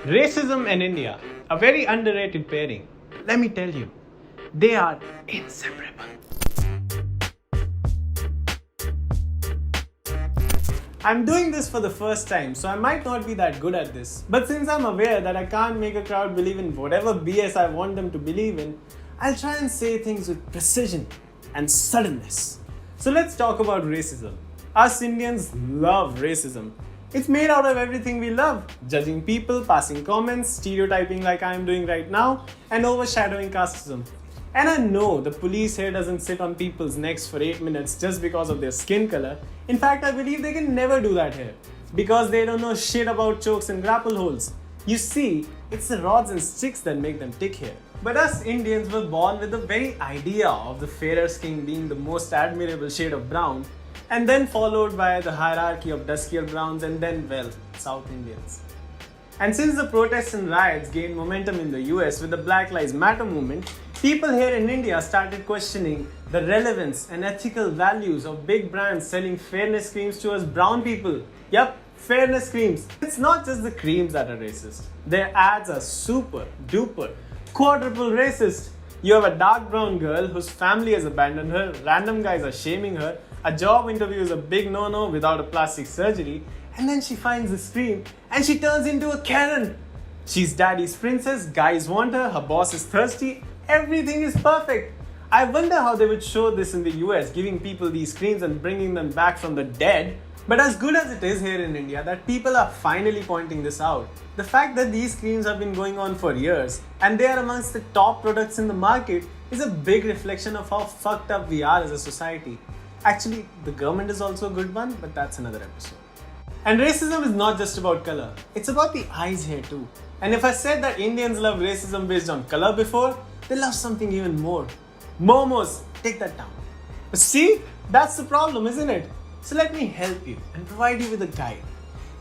Racism and India, a very underrated pairing. Let me tell you, they are inseparable. I'm doing this for the first time, so I might not be that good at this. But since I'm aware that I can't make a crowd believe in whatever BS I want them to believe in, I'll try and say things with precision and suddenness. So let's talk about racism. Us Indians love racism. It's made out of everything we love: judging people, passing comments, stereotyping like I am doing right now, and overshadowing casteism. And I know the police here doesn't sit on people's necks for 8 minutes just because of their skin color. In fact, I believe they can never do that here because they don't know shit about chokes and grapple holes. You see, it's the rods and sticks that make them tick here. But us Indians were born with the very idea of the fairer skin being the most admirable shade of brown, and then followed by the hierarchy of duskier browns and then, well, South Indians. And since the protests and riots gained momentum in the US with the Black Lives Matter movement, people here in India started questioning the relevance and ethical values of big brands selling fairness creams to us brown people. Yup, fairness creams. It's not just the creams that are racist. Their ads are super duper quadruple racist. You have a dark brown girl whose family has abandoned her, random guys are shaming her, a job interview is a big no-no without a plastic surgery, and then she finds this cream and she turns into a Karen. She's daddy's princess, guys want her, her boss is thirsty, everything is perfect. I wonder how they would show this in the US, giving people these creams and bringing them back from the dead. But as good as it is here in India that people are finally pointing this out, the fact that these creams have been going on for years and they are amongst the top products in the market is a big reflection of how fucked up we are as a society. Actually, the government is also a good one, but that's another episode. And racism is not just about color, it's about the eyes here too. And if I said that Indians love racism based on color before, they love something even more. Momos, take that down. But see, that's the problem, isn't it? So let me help you and provide you with a guide.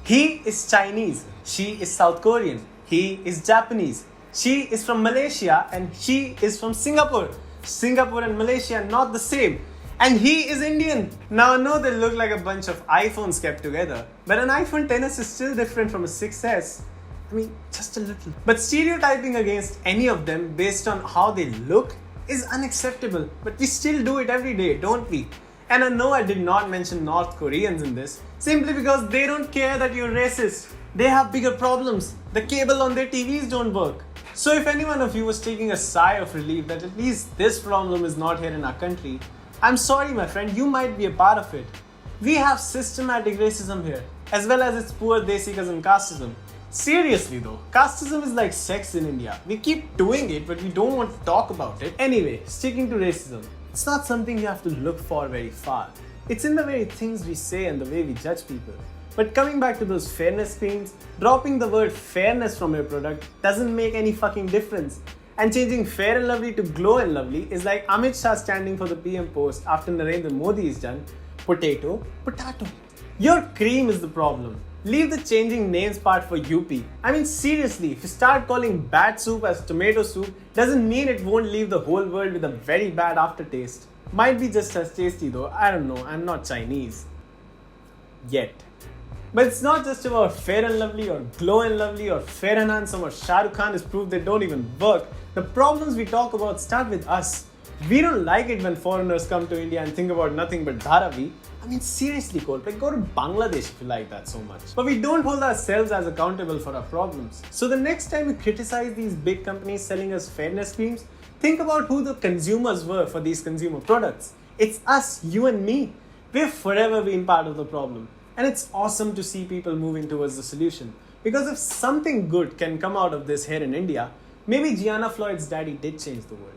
He is Chinese, she is South Korean, he is Japanese, she is from Malaysia and she is from Singapore. Singapore and Malaysia are not the same. And he is Indian. Now I know they look like a bunch of iPhones kept together, but an iPhone XS is still different from a 6S. I mean, just a little. But stereotyping against any of them based on how they look is unacceptable. But we still do it every day, don't we? And I know I did not mention North Koreans in this, simply because they don't care that you're racist. They have bigger problems. The cable on their TVs don't work. So if any one of you was taking a sigh of relief that at least this problem is not here in our country, I'm sorry my friend, you might be a part of it. We have systematic racism here, as well as its poor desi cousin casteism. Seriously though, casteism is like sex in India. We keep doing it, but we don't want to talk about it. Anyway, sticking to racism, it's not something you have to look for very far. It's in the very things we say and the way we judge people. But coming back to those fairness creams, dropping the word fairness from your product doesn't make any fucking difference. And changing Fair and Lovely to Glow and Lovely is like Amit Shah standing for the PM post after Narendra Modi is done. Potato, potato. Your cream is the problem. Leave the changing names part for UP. I mean seriously, if you start calling bad soup as tomato soup, doesn't mean it won't leave the whole world with a very bad aftertaste. Might be just as tasty though, I don't know, I'm not Chinese. Yet. But it's not just about Fair and Lovely or Glow and Lovely or Fair and Handsome or Shah Rukh Khan is proof they don't even work. The problems we talk about start with us. We don't like it when foreigners come to India and think about nothing but Dharavi. I mean seriously Coldplay, go to Bangladesh if you like that so much. But we don't hold ourselves as accountable for our problems. So the next time you criticize these big companies selling us fairness creams, think about who the consumers were for these consumer products. It's us, you and me. We've forever been part of the problem. And it's awesome to see people moving towards the solution. Because if something good can come out of this here in India, maybe Gianna Floyd's daddy did change the world.